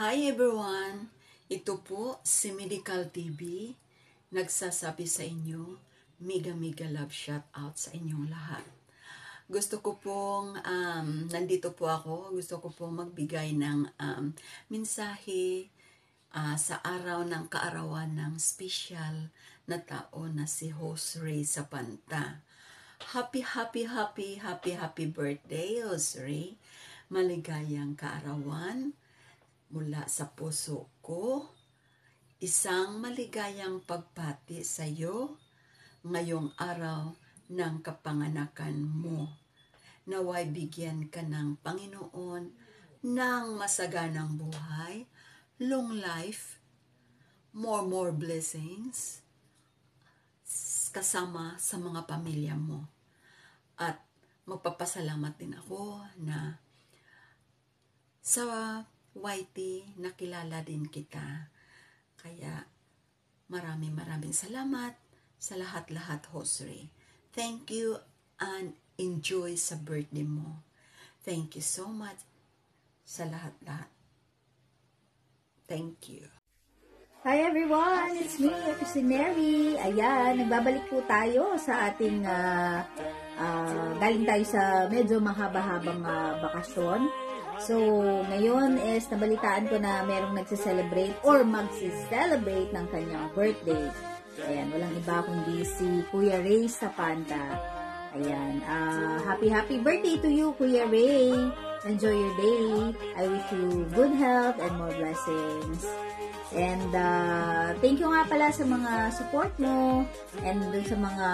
Hi everyone! Ito po si Medical TV. Nagsasabi sa inyo, mega love shout out sa inyong lahat. Gusto ko pong, nandito po ako, gusto ko pong magbigay ng mensahe sa araw ng kaarawan ng special na tao na si Host Ray Sapanta. Happy birthday, Host Ray. Maligayang kaarawan mula sa puso ko. Isang maligayang pagpati sa iyo ngayong araw ng kapanganakan mo. Naway bigyan ka ng Panginoon ng masaganang buhay, long life, more blessings, kasama sa mga pamilya mo. At magpapasalamat din ako na sa YT nakilala din kita. Kaya maraming salamat sa lahat-lahat, Host Ray. Thank you and enjoy sa birthday mo. Thank you so much sa lahat-lahat. Thank you. Hi everyone! It's me, Cusineri. Ayan, nagbabalik po tayo sa ating galing tayo sa medyo mahaba-habang bakasyon. So, ngayon is nabalitaan ko na merong nagse-celebrate or magse-celebrate ng kanyang birthday. Ayan, walang iba kundi si Kuya Ray Sapanta. Ayan, happy birthday to you, Kuya Ray. Enjoy your day. I wish you good health and more blessings. And thank you nga pala sa mga support mo and dun sa mga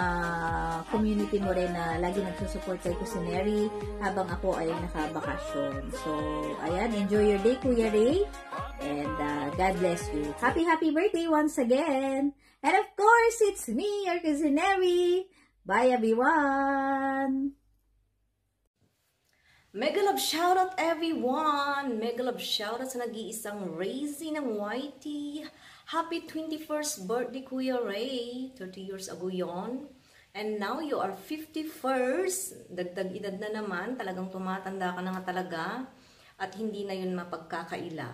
community mo rin na lagi nagsusupport kay Cusineri habang ako ay nakabakasyon. So, ayan, enjoy your day, Kuya Ray. And God bless you. Happy birthday once again. And of course, it's me, your Cusineri. Bye, everyone! Mega love shoutout everyone! Mega love shoutout sa nag-iisang Razy ng YT. Happy 21st birthday, Kuya Ray. 30 years ago yon. And now you are 51st. Dagdag edad na naman. Talagang tumatanda ka na nga talaga. At hindi na yun mapagkakaila.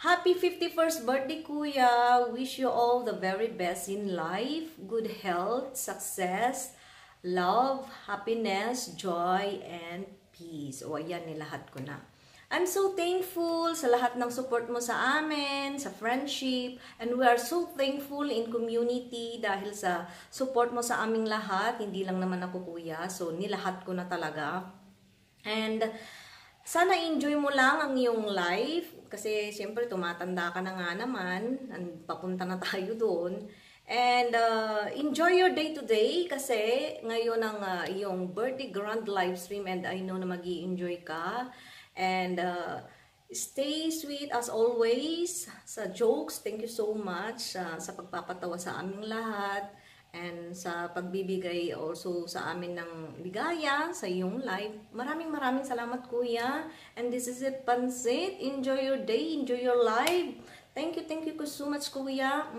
Happy 51st birthday, Kuya. Wish you all the very best in life. Good health, success, love, happiness, joy, and peace. O ayan, nilahat ko na. I'm so thankful sa lahat ng support mo sa amin, sa friendship, and we are so thankful in community dahil sa support mo sa aming lahat. Hindi lang naman ako, Kuya. So, nilahat ko na talaga. And sana enjoy mo lang ang iyong life kasi siyempre tumatanda ka na nga naman. Papunta na tayo doon. And enjoy your day today kasi ngayon ang iyong birthday grand live stream and I know na mag-i-enjoy ka. And stay sweet as always sa jokes. Thank you so much sa pagpapatawa sa aming lahat and sa pagbibigay also sa amin ng ligaya sa iyong life. Maraming salamat, Kuya. And this is it, Pansit. Enjoy your day, enjoy your life. Thank you so much, Kuya.